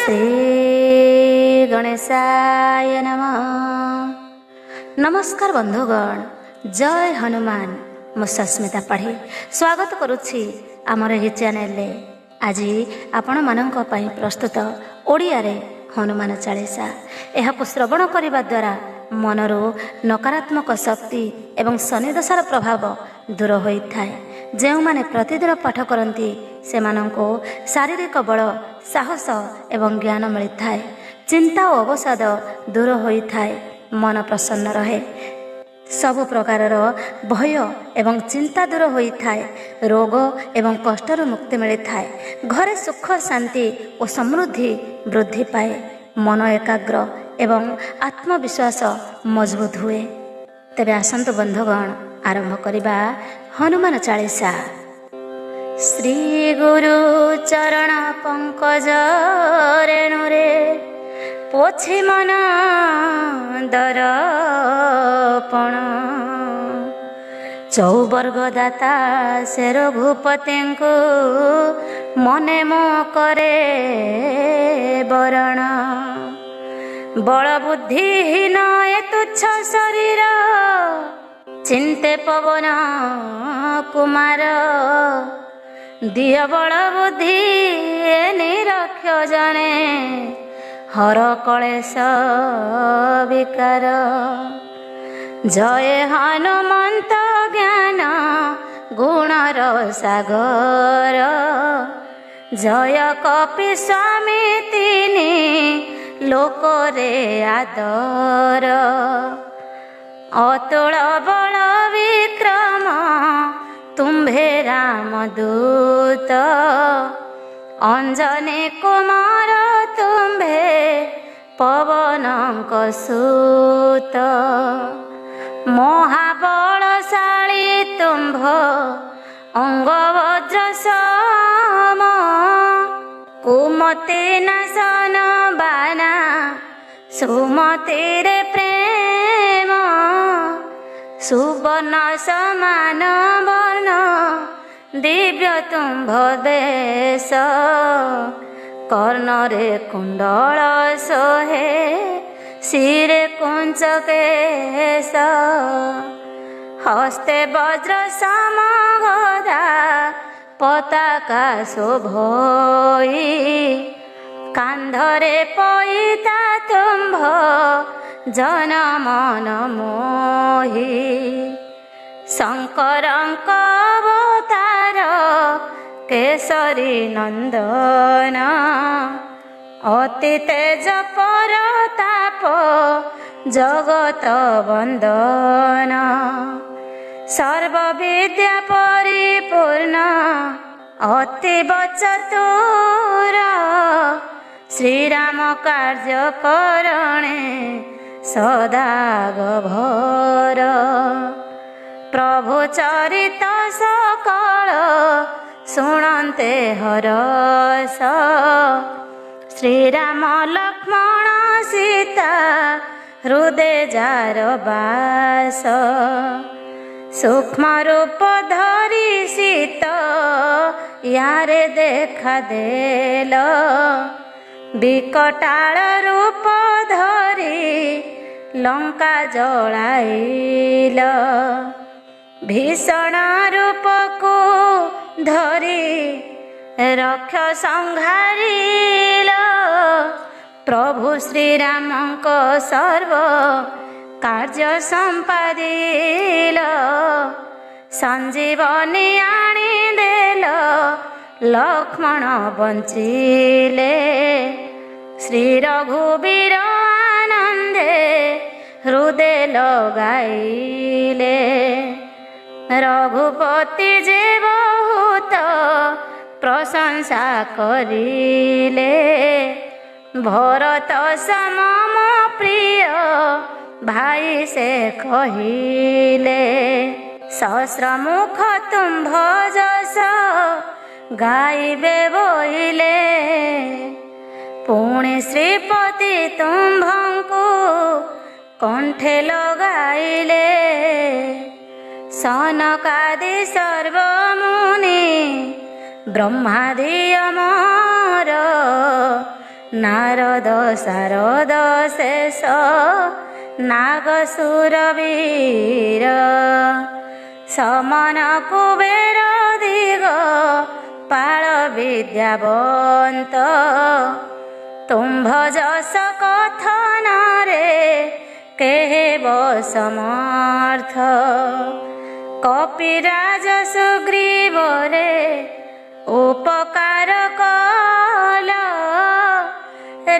श्री गणेशाय नमः। नमस्कार बंधुगण, जय हनुमान। मु सस्मिता पढ़ी स्वागत करुछि आमर एही चैनल। आज आपण मानक पई प्रस्तुत ओडिया रे हनुमान चालीसा। एहाकु श्रवण करिबा द्वारा मनरो नकारात्मक शक्ति एवं शनिदशार प्रभाव दूर होइथाय। जो माने प्रतिदिन पाठ करती से शारीरिक बल, साहस एवं ज्ञान मिलता है। चिंता और अवसाद दूर होता है, मन प्रसन्न रहे, सब प्रकार भय एवं चिंता दूर होता है, रोग एवं कष्टर मुक्ति मिलता है, घरे सुख शांति और समृद्धि वृद्धि पाए, मन एकाग्र एवं आत्मविश्वास मजबूत हुए। तेबे आसंतु बंधुगण, आरंभ करिबा हनुमान चालीसा। श्री गुरु चरण पंकज रेणुरे पोछि मन दर्पण। चौवर्ग दाता से रघुपति को मने मो करे बरण। बल बुद्धिहीन ए तुच्छ शरीर चिंते पवन कुमार। दिय बल बुद्धि निरक्ष जने हर कलेश विकार। जय हनुमंत ज्ञान गुणर सागर। जय कपि स्वामी तिनि लोकरे आदर। अतुल बल विक्रम तुम्भे रामदूत। अंजनी कुमार तुम्भे पवनक सूत। महाबलशाली तुम्भ अंग वज्र सम। कुमति नाशन बाना सुमति रे प्रेम। सुवर्ण समान वर्ण दिव्य तुम्भ देश। कर्णरे कुंडल सोहे शिरे कुंच केश। हस्ते वज्र सम गदा पताका शोभई। कांधरे पईता तुम्भ जन मन मोहि। शंकरंक अवतार केसरी नंदन। अति तेज परताप जगत वंदन। सर्व विद्या परिपूर्ण अतीव चतुर। श्रीराम कार्य करणे सदा गभर। प्रभु चरित सकल शुणन्ते हरस। श्रीराम लक्ष्मण सीता हृदय जार बास। सूक्ष्म रूप धरी सीता यारे देखा देल। विकटाल रूप धरी लंका जलाइल। भीषण रूप को धरी रक्ष संहारिल। प्रभु श्रीराम को सर्व कार्य संपादिल। संजीवनी आनी देल लक्ष्मण बंचिले। श्री रघुवीर आनंदे हृदय लगाइले। रघुपति जे बहुत प्रशंसा करिले। भरत सम प्रिय भाई से कहिले। सहस्र मुख तुम्भ जस गाइबे बोइले। पुणे श्रीपति तुम्भଙ୍କୁ कंठे लगाइले। सनकादि सर्वमुनि ब्रह्मादि अमर ନାରଦ ଶାରଦ ଶେଷ ନାଗସୁର ବୀର ସମନ କୁବେର ଦିଗ ପାଳ ବିଦ୍ୟାବନ୍ତ ତୁମ୍ଭ ଯଶ କଥନରେ କେହେବ ସମର୍ଥ କପିରାଜ ସୁଗ୍ରୀବରେ ଉପକାର କଲ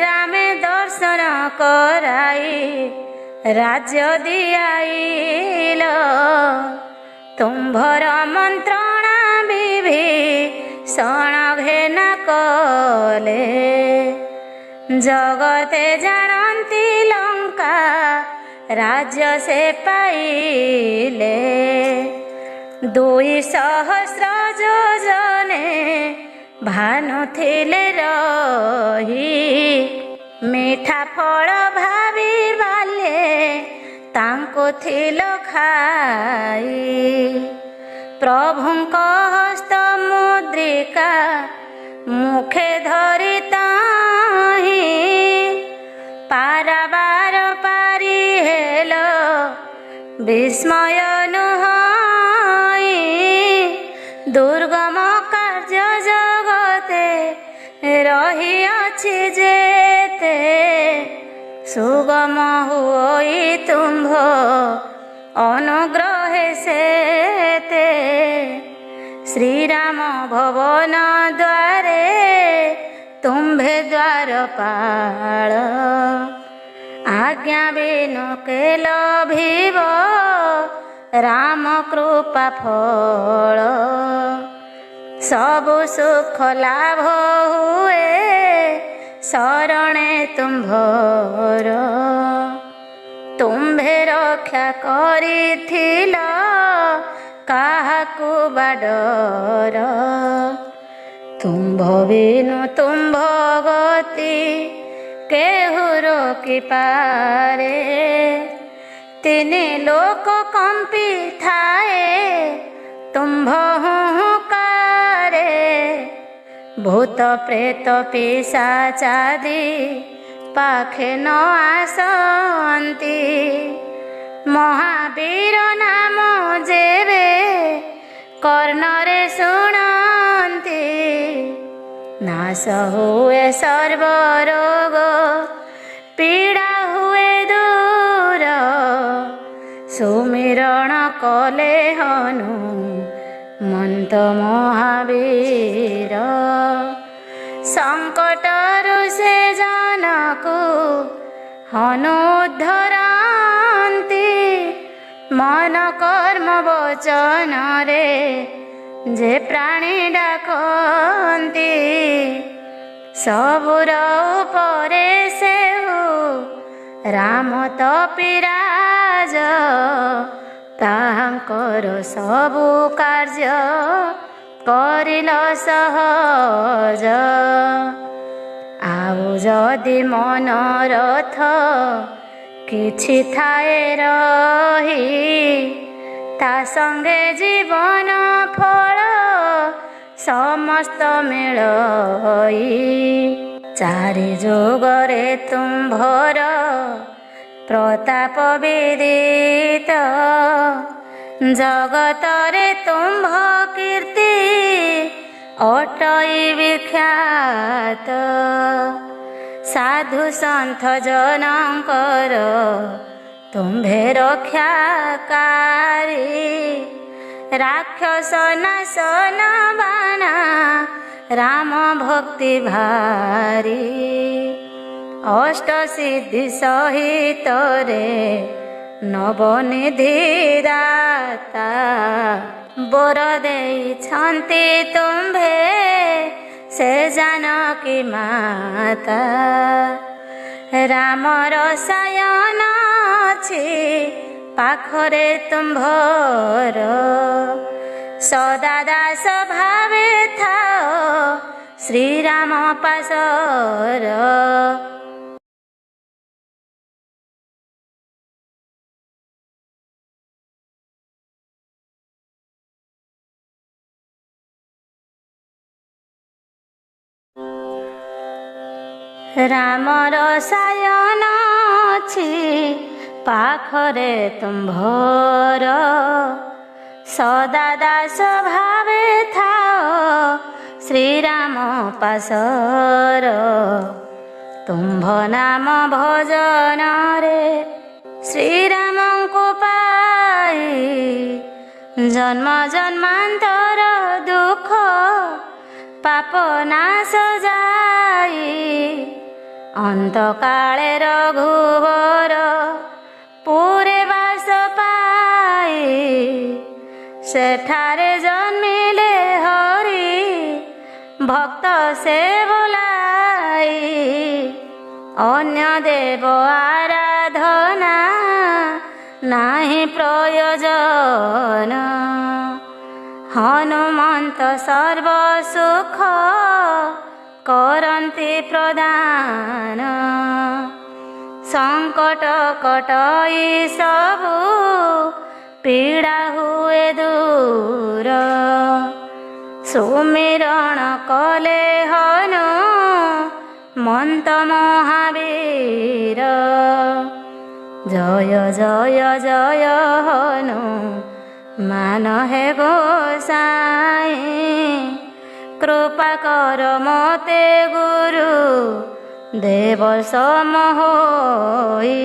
ରାମେ ଦର୍ଶନ କରାଇ ରାଜ୍ୟ ଦିଆଇଲ ତୁମ୍ଭର ମନ୍ତ୍ରଣା ବିଭୀଷଣ ଘେନା କଲେ ଜଗତେ ଜାଣନ୍ତି ଲଙ୍କା ରାଜ୍ୟ ସେ ପାଇଲେ 200 ଯୋଜନେ ଭାନୁ ଥିଲେ ରହି ମିଠା ଫଳ ଭାବି ବାଲେ ତାଙ୍କୁ ଥିଲ ଖାଇ ପ୍ରଭୁଙ୍କ ହସ୍ତ ମୁଦ୍ରିକା ମୁଖେ ଧରି ତାହିଁ ପାରାବାର ପାରି ହେଲ ବିସ୍ମୟ ନୁହଁ ଦୁର୍ଗମ କାର୍ଯ୍ୟ ଜଗତେ ରହିଅଛି ଯେତେ ସୁଗମ ହୋଇ ତୁମ୍ଭ ଅନୁଗ୍ରହେ ସେତେ ଶ୍ରୀରାମ ଭବନ ଦ୍ୱାରେ ତୁମ୍ଭେ ଦ୍ୱାରପାଳ ଆଜ୍ଞା ବିନୁ କେ ଲଭିବ ରାମ କୃପା ଫଳ ସବୁ ସୁଖ ଲାଭ ହୁଏ ଶରଣେ ତୁମ୍ଭର ତୁମ୍ଭେ ରକ୍ଷା କରିଥିଲ କାହାକୁ ବାଡର ତୁମ୍ଭ ବିନୁ ତୁମ୍ଭ ଗତି କେହୁ ରୋକି ପାରେ ତିନି ଲୋକ କମ୍ପି ଥାଏ ତୁମ୍ଭ ହୁଙ୍କାରେ ଭୂତ ପ୍ରେତ ପିଶାଚାଦି ପାଖେ ନ ଆସନ୍ତି ମହାବୀର ନାମ ଯେବେ କର୍ଣ୍ଣରେ ଶୁଣନ୍ତି ନାଶ ହୁଏ ସର୍ବରୋଗ ପୀଡ଼ା ହୁଏ ଦୂର ସୁମିରଣ କଲେ ହନୁମନ୍ତ ମହାବୀର ସଂକଟରୁ ସେ ଜନକୁ ହନୁଦ୍ଧରନ୍ତି ମନ କର୍ମ ବଚନରେ ଯେ ପ୍ରାଣୀ ଡାକନ୍ତି ସବୁର ଉପରେ ସେଉ ରାମ ତପିରାଜ ତାହାଙ୍କର ସବୁ କାର୍ଯ୍ୟ କରିଲ ସହଜ ଆଉ ଯଦି ମନୋରଥ କିଛି ଥାଏ ରହି ତା ସଙ୍ଗେ ଜୀବନ ଫଳ ସମସ୍ତ ମିଳଇ ଚାରି ଯୁଗରେ ତୁମ୍ଭର ପ୍ରତାପ ବିଦିତ ଜଗତରେ ତୁମ୍ଭ କୀର୍ତ୍ତି ଅଟଇ ବିଖ୍ୟାତ ସାଧୁ ସନ୍ଥ ଜନଙ୍କର ତୁମ୍ଭେ ରକ୍ଷାକାରୀ ରାକ୍ଷସ ନାଶନ ବାନା ରାମ ଭକ୍ତି ଭାରି ଅଷ୍ଟ ସିଦ୍ଧି ସହିତରେ ନବନିଧି ଦାତା ବର ଦେଇଛନ୍ତି ତୁମ୍ଭେ ସେ ଜାନକୀ ମାତା ରାମର ଶୟନ ଅଛି ପାଖରେ ତୁମ୍ଭର ସଦା ଦାସ ଭାବେ ଥାଅ ଶ୍ରୀରାମ ପାଶର ରାମର ସାୟନ ଅଛି ପାଖରେ ତୁମ୍ଭର, ସଦା ଦାସ ଭାବେ ଥାଅ ଶ୍ରୀରାମ ପାଶର। ତୁମ୍ଭ ନାମ ଭଜନରେ ଶ୍ରୀରାମଙ୍କୁ ପାଇ, ଜନ୍ମ ଜନ୍ମାନ୍ତର ଦୁଃଖ ପାପ ନାଶ ଯାଇ। ଅନ୍ତକାଳେ ରଘୁବର ପୁରେ ବାସ ପାଇ, ସେଠାରେ ଜନ୍ମିଲେ ହରି ଭକ୍ତ ସେ ବୋଲାଇ। ଅନ୍ୟ ଦେବ ଆରାଧନା ନାହିଁ ପ୍ରୟୋଜନ, ହନୁମନ୍ତ ସର୍ବ ସୁଖ କରନ୍ତି ପ୍ରଦାନ। ସଙ୍କଟ କଟଇ ସବୁ ପୀଡ଼ା ହୁଏ ଦୂର, ସୁମିରଣ କଲେ ହନୁ ମନ୍ତ ମହାବୀର। ଜୟ ଜୟ ଜୟ ହନୁ ମାନ ହେ ଗୋସାଇଁ, କୃପା କର ମତେ ଗୁରୁ ଦେବ ସମ ହୋଇ।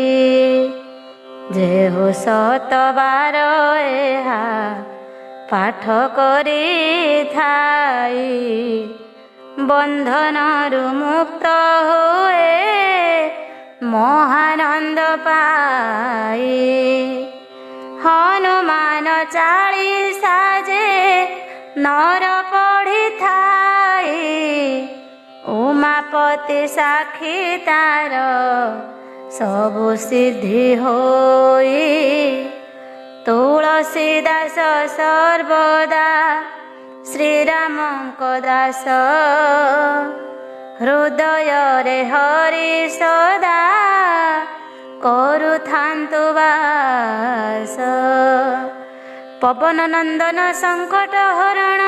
ଯେହୁ ଶତବାର ଏହା ପାଠ କରିଥାଇ, ବନ୍ଧନରୁ ମୁକ୍ତ ହୁଏ ମହାନନ୍ଦ ପାଇ। ହନୁମାନ ଚାଳିଶା ଯେ ନର ପଢ଼ିଥାଇ, ଉମାପତି ସାକ୍ଷୀ ତାର ସବୁ ସିଦ୍ଧି ହୋଇ। ତୁଳସୀ ଦାସ ସର୍ବଦା ଶ୍ରୀରାମଙ୍କ ଦାସ, ହୃଦୟରେ ହରି ସଦା କରୁଥାନ୍ତୁ ବାସ। ପବନ ନନ୍ଦନ ସଙ୍କଟ ହରଣ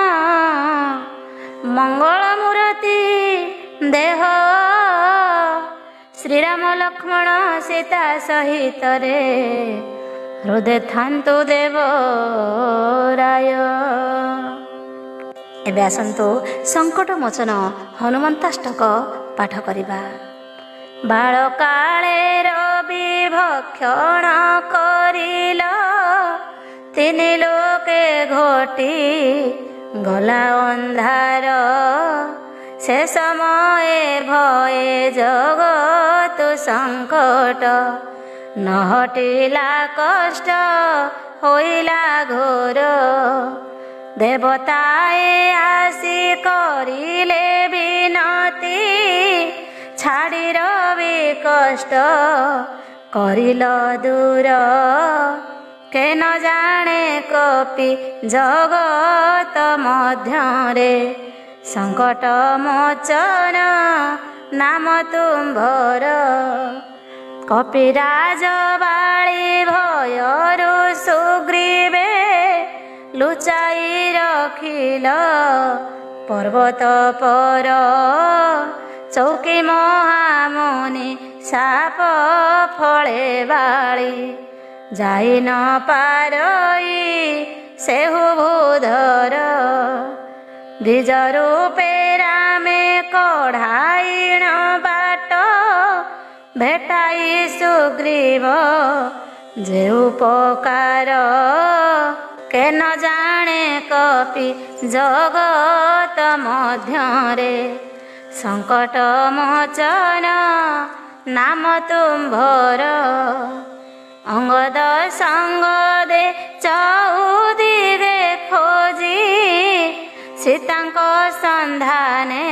ମଙ୍ଗଳ ମୂରତି ଦେହ, ଶ୍ରୀରାମ ଲକ୍ଷ୍ମଣ ସୀତା ସହିତରେ ହୃଦୟ ଥାନ୍ତୁ ଦେବରାୟ। ଏବେ ଆସନ୍ତୁ ସଙ୍କଟ ମୋଚନ ହନୁମନ୍ତାଷ୍ଟକ ପାଠ କରିବା। ବାଳକାଳେ ରବି ଭକ୍ଷଣ କରିଲ, ତିନି ଲୋକେ ଘଟି ଗଲା ଅନ୍ଧାର। ସେ ସମୟେ ଭଏ ଜଗତ ସଙ୍କଟ, ନ ହଟିଲା କଷ୍ଟ ହୋଇଲା ଘୋର। ଦେବତାଏ ଆସି କରିଲେ ବିନତି, ଛାଡ଼ି ରବି କଷ୍ଟ କରିଲ ଦୂର। କେ ନ ଜାଣେ କପି ଜଗତ ମଧ୍ୟରେ, ସଙ୍କଟ ମୋଚନ ନାମ ତୁମ୍ଭର। କପିରାଜ ବାଳି ଭୟରୁ ସୁଗ୍ରୀବେ, ଲୁଚାଇ ରଖିଲ ପର୍ବତ ପର। ଚୌକି ମହାମୁନି ସାପ ଫଳେ ବାଳି, ଯାଇ ନ ପାରଇ ସେହୁ ଭୂଧର। ଦ୍ୱିଜ ରୂପେ ରାମେ କଢ଼ାଇଣ ବାଟ, ଭେଟାଇ ସୁଗ୍ରୀବ ଯେ ଉପକାର। କେ ନ ଜାଣେ କପି ଜଗତ ମଧ୍ୟରେ, ସଙ୍କଟ ମୋଚନ ନାମ ତୁମ୍ଭର। ଅଙ୍ଗଦ ସଙ୍ଗ ଦେ ଚଉଦିଗେ ଖୋଜି, ସୀତାଙ୍କ ସନ୍ଧାନେ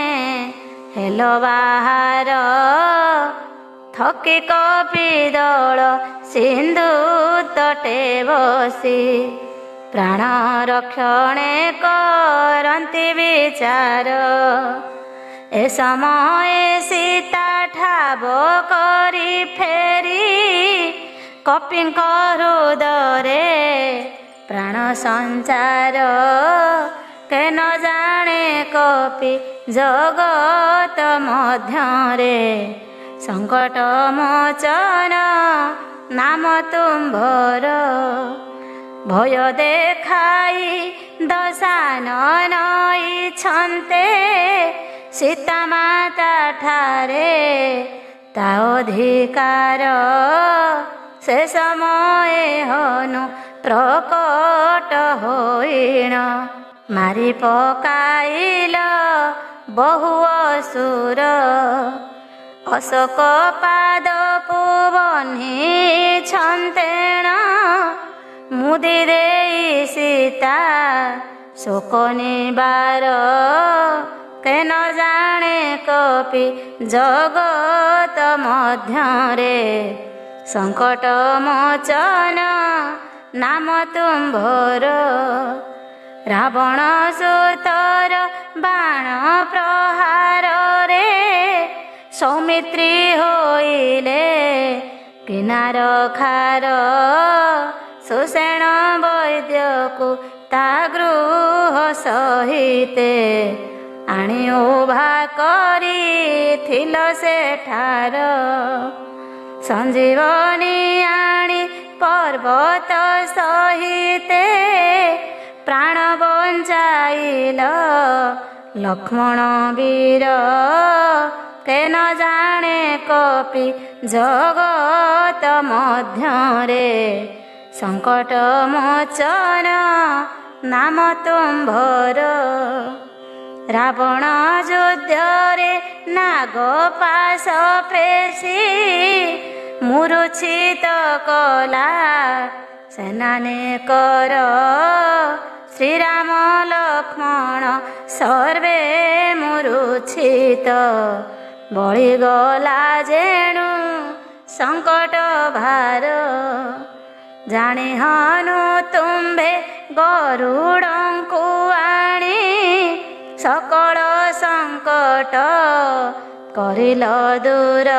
ହେଲ ବାହାର। ଥକି କପି ଦଳ ସିନ୍ଧୁ ତଟେ ବସି, ପ୍ରାଣ ରକ୍ଷଣେ କରନ୍ତି ବିଚାର। ଏ ସମୟେ ସୀତା ଠାବ କରି ଫେରି, କପିଙ୍କ ହୃଦୟରେ ପ୍ରାଣ ସଞ୍ଚାର। କେ ନ ଜାଣେ କପି ଜଗତ ମଧ୍ୟରେ। ସଙ୍କଟ ମୋଚନ ନାମ ତୁମ୍ଭର। ଭୟ ଦେଖାଇ ଦଶାନନ ଇଛନ୍ତେ ସୀତା ମାତା ଠାରେ ତା ଅଧିକାର। ସେ ସମୟେ ହନୁ ପ୍ରକଟ ହୋଇଣ ମାରି ପକାଇଲ ବହୁ ଅସୁର। ଅଶୋକ ପାଦକୁ ବହ୍ନିଛନ୍ତେଣ ମୁଦି ଦେଇ ସୀତା ଶୋକ ନିବାର। କେ ନ ଜାଣେ କପି ଜଗତ ମଧ୍ୟରେ। ସଙ୍କଟ ମୋଚନ ନାମ ତୁମ୍ଭର। ରାବଣ ସୁତର ବାଣ ପ୍ରହାରରେ ସୌମିତ୍ରୀ ହୋଇଲେ କିନାର ଖାର। ସୁଷେଣ ବୈଦ୍ୟକୁ ତା ଗୃହ ସହିତେ ଆଣି ଉଭା କରିଥିଲ ସେଠାର। ସଞ୍ଜୀବନୀ ଆଣି ପର୍ବତ ସହିତେ ପ୍ରାଣ ବଞ୍ଚାଇଲ ଲକ୍ଷ୍ମଣ ବୀର। କେ ନ ଜାଣେ କପି ଜଗତ ମଧ୍ୟରେ। ସଙ୍କଟ ମୋଚନ ନାମ ତୁମ୍ଭର। ରାବଣ ଯୁଦ୍ଧରେ ନାଗ ପାଶ ପେଶି ମୂର୍ଚ୍ଛିତ କଲା ସେନାନେକର। ଶ୍ରୀରାମ ଲକ୍ଷ୍ମଣ ସର୍ବେ ମୂର୍ଚ୍ଛିତ ବଳିଗଲା ଯେଣୁ ସଙ୍କଟ ଭାର। ଜାଣି ହନୁ ତୁମ୍ଭେ ଗରୁଡ଼ଙ୍କୁ ଆଣି ସକଳ ସଙ୍କଟ କରିଲ ଦୂର।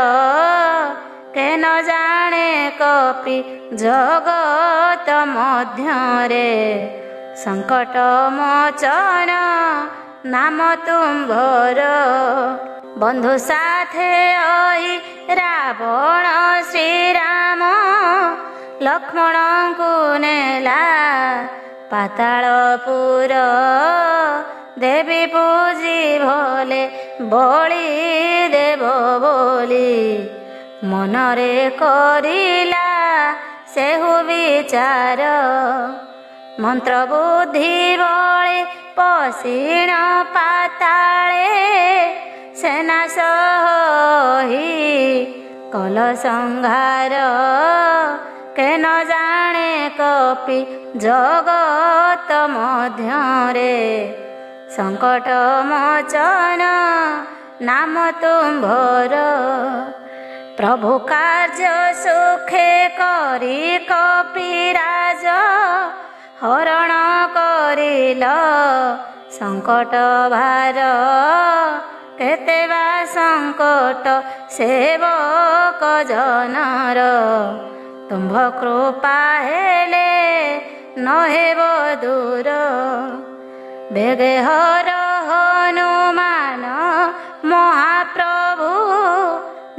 କେ ନ ଜାଣେ କପି ଜଗତ ମଧ୍ୟରେ। ସଙ୍କଟ ମୋଚନ ନାମ ତୁମ୍ଭର। ବନ୍ଧୁ ସାଥେ ଅଇ ରାବଣ ଶ୍ରୀରାମ ଲକ୍ଷ୍ମଣଙ୍କୁ ନେଲା ପାତାଳପୁର। ଦେବୀ ପୂଜି ଭଲେ ବଳି ଦେବ ବୋଲି ମନରେ କରିଲା ସେହୁ ବିଚାର। ମନ୍ତ୍ର ବୁଦ୍ଧି ବଳେ ପଶିଣ ପାତାଳେ ସେନା ସହି କଲ ସଂହାର। କେ ନ ଜାଣେ କପି ଜଗତ ମଧ୍ୟରେ। ସଙ୍କଟ ମୋଚନ ନାମ ତୁମ୍ଭର। ପ୍ରଭୁ କାର୍ଯ୍ୟ ସୁଖେ କରି କପିରାଜ ହରଣ କରିଲ ସଙ୍କଟ ଭାର। କେତେ ବା ସଙ୍କଟ ସେବକ ଜନର। ତୁମ୍ଭ କୃପା ହେଲେ ନ ହେବ ଦୂର। ବେଗେ ହର ହନୁମାନ ମହାପ୍ରଭୁ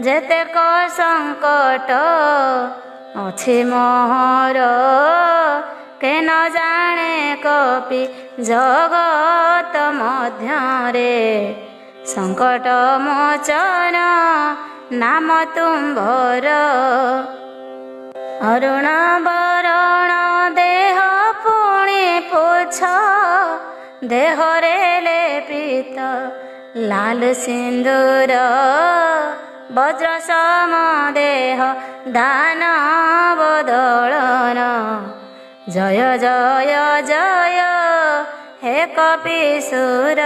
ଯେତେକ ସଙ୍କଟ ଅଛି ମୋହର। କେ ନ ଜାଣେ କପି ଜଗତ ମଧ୍ୟରେ। ସଙ୍କଟ ମୋଚନ ନାମ ତୁମ୍ଭର। ଅରୁଣ ବରଣ ଦେହ ପୁଣି ପୁଛ ଦେହରେ ଲେପିତ ଲାଲ ସିନ୍ଦୁର। ବଜ୍ର ସମ ଦେହ ଦାନବ ଦଳନ। ଜୟ ଜୟ ଜୟ ହେ କପିସୁର।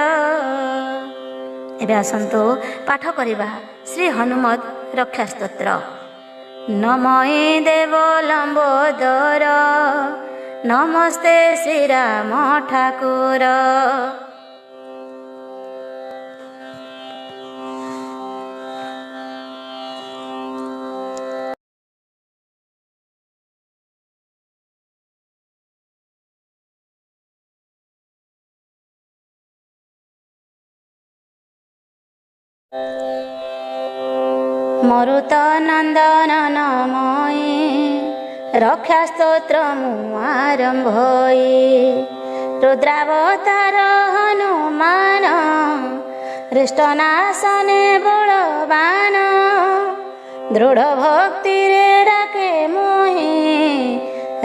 ଏବେ ଆସନ୍ତୁ ପାଠ କରିବା ଶ୍ରୀ ହନୁମତ ରକ୍ଷା ସ୍ତୋତ୍ର। ନମଃ ଦେବ ଲମ୍ବୋଦର ନମସ୍ତେ ଶ୍ରୀରାମ ଠାକୁର। ମରୁତ ନନ୍ଦନ ମୟୀ ରକ୍ଷା ସ୍ତୋତ୍ର ମୁଁ ଆରମ୍ଭଇ ରୁଦ୍ରାବତାର ହନୁମାନ ହୃଷ୍ଟନାଶନେ ବଳବାନ ଦୃଢ଼ ଭକ୍ତିରେ ଡାକେ ମୁହିଁ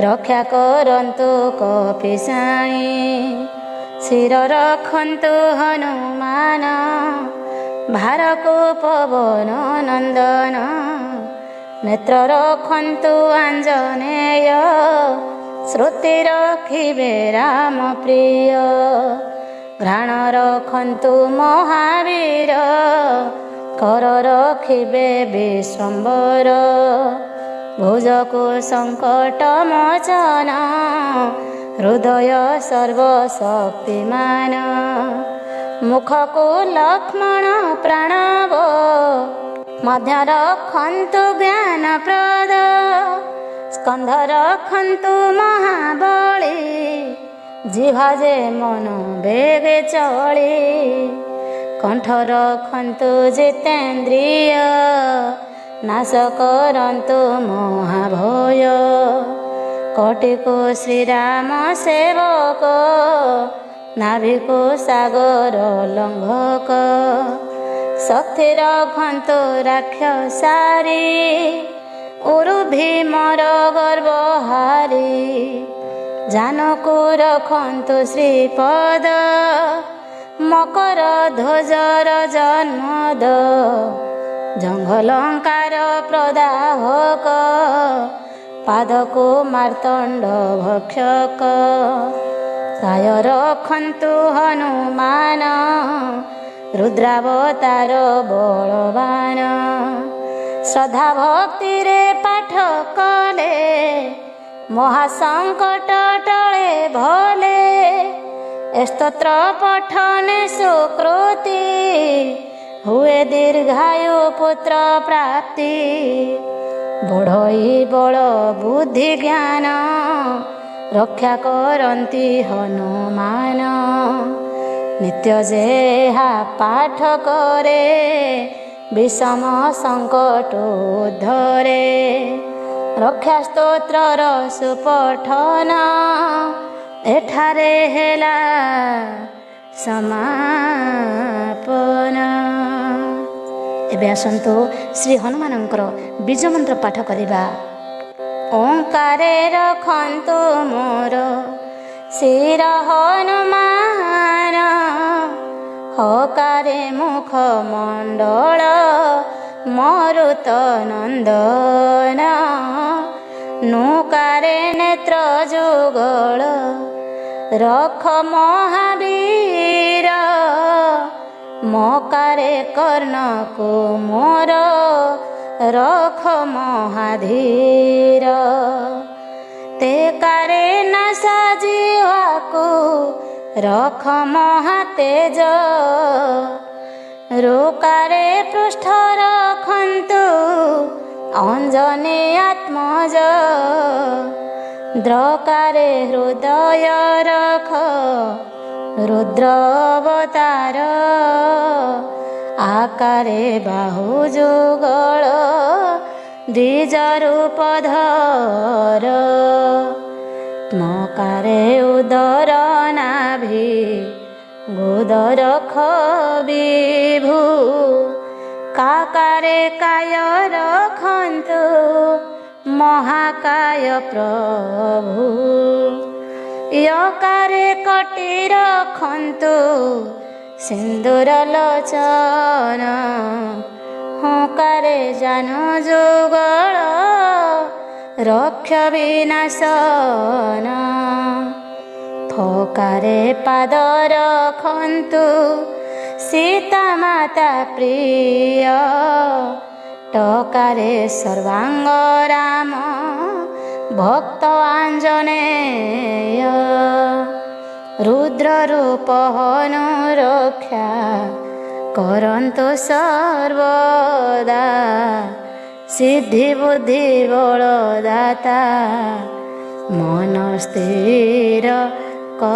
ରକ୍ଷା କରନ୍ତୁ କପିସାଇ ଶିର ରଖନ୍ତୁ ହନୁମାନ ଭାରକୁ ପବନ ନନ୍ଦନ ନେତ୍ର ରଖନ୍ତୁ ଆଞ୍ଜନେୟ ଶ୍ରୁତି ରଖିବେ ରାମ ପ୍ରିୟ ଘ୍ରାଣ ରଖନ୍ତୁ ମହାବୀର କର ରଖିବେ ବିଶ୍ୱମ୍ବର ଭୁଜକୁ ସଙ୍କଟ ମୋଚନ ହୃଦୟ ସର୍ବଶକ୍ତିମାନ ମୁଖକୁ ଲକ୍ଷ୍ମଣ ପ୍ରାଣବ ମଧ୍ୟ ରଖନ୍ତୁ ଜ୍ଞାନପ୍ରଦ ସ୍କନ୍ଧ ରଖନ୍ତୁ ମହାବଳୀ ଜିହ୍ୱା ଯେ ମନ ବେଗେ ଚଳି କଣ୍ଠ ରଖନ୍ତୁ ଜିତେନ୍ଦ୍ରିୟ ନାଶ କରନ୍ତୁ ମହାଭୟ କୋଟିକୁ ଶ୍ରୀରାମ ସେବକ ନାଭିକୁ ସାଗର ଲଙ୍ଘକ ଶକ୍ତି ରଖନ୍ତୁ ରାକ୍ଷସାରି ଉରୁ ଭୀମର ଗର୍ଭହାରି ଜାନକୁ ରଖନ୍ତୁ ଶ୍ରୀପଦ ମକର ଧ୍ୱଜର ଜନ୍ମଦ ଜଙ୍ଘଲଙ୍କାର ପ୍ରଦାହକ ପାଦକୁ ମାର୍ତ୍ତଣ୍ଡ ଭକ୍ଷକ କାୟ ରଖନ୍ତୁ ହନୁମାନ ରୁଦ୍ରାବତାର ବଳବାନ ଶ୍ରଦ୍ଧା ଭକ୍ତିରେ ପାଠ କଲେ ମହାସଙ୍କଟ ଟଳେ ଭଲେ ଏ ସ୍ତୋତ୍ର ପଠନେ ସୁକୃତି ହୁଏ ଦୀର୍ଘାୟୁ ପୁତ୍ର ପ୍ରାପ୍ତି ବଢ଼ଇ ବଳ ବୁଦ୍ଧି ଜ୍ଞାନ ରକ୍ଷା କରନ୍ତି ହନୁମାନ ନିତ୍ୟ ଯେହା ପାଠ କରେ ବିଷମ ସଙ୍କଟ ଉଦ୍ଧରେ ରକ୍ଷା ସ୍ତୋତ୍ରର ସୁପଠନ ଏଠାରେ ହେଲା ସମାପନ। ଏବେ ଆସନ୍ତୁ ଶ୍ରୀ ହନୁମାନଙ୍କର ବୀଜ ମନ୍ତ୍ର ପାଠ କରିବା। ଓଙ୍କାରେ ରଖନ୍ତୁ ମୋର ଶିର ହନୁମାନ ହକାରେ ମୁଖ ମଣ୍ଡଳ ମରୁତ ନନ୍ଦନ ନୁକାରେ ନେତ୍ର ଯୁଗଳ ରଖ ମହାବୀର ମକାରେ କର୍ଣ୍ଣକୁ ମୋର ରଖ ମହାଧୀର ତେକାରେ ନାଶ ଜିହ୍ୱାକୁ ରଖ ମହାତେଜ ରୁକାରେ ପୃଷ୍ଠ ରଖନ୍ତୁ ଅଞ୍ଜନି ଆତ୍ମଜ ଦ୍ରକାରେ ହୃଦୟ ରଖ ରୁଦ୍ର ଅବତାର ଆକାରେ ବାହୁ ଯୁଗଳ ଦ୍ୱିଜ ରୂପ ଧର ମକାରେ ଉଦର ନାଭି ଗୋଦ ରଖ ବିଭୁ କାକାରେ କାୟ ରଖନ୍ତୁ ମହାକାୟ ପ୍ରଭୁ ୟକାରେ କଟି ରଖନ୍ତୁ ସିନ୍ଦୁର ଲୋଚନ ହକାରେ ଜାନ ଯୁଗଳ ରକ୍ଷ ବିନାଶନ ଫକାରେ ପାଦ ରଖନ୍ତୁ ସୀତା ମାତା ପ୍ରିୟ ଟକାରେ ସର୍ବାଙ୍ଗ ରାମ ଭକ୍ତ ଆଞ୍ଜନେୟ ରୁଦ୍ର ରୂପ ହନୁ ରକ୍ଷା କରନ୍ତୁ ସର୍ବଦା ସିଦ୍ଧି ବୁଦ୍ଧି ବଳ ଦାତା ମନ ସ୍ଥିର କ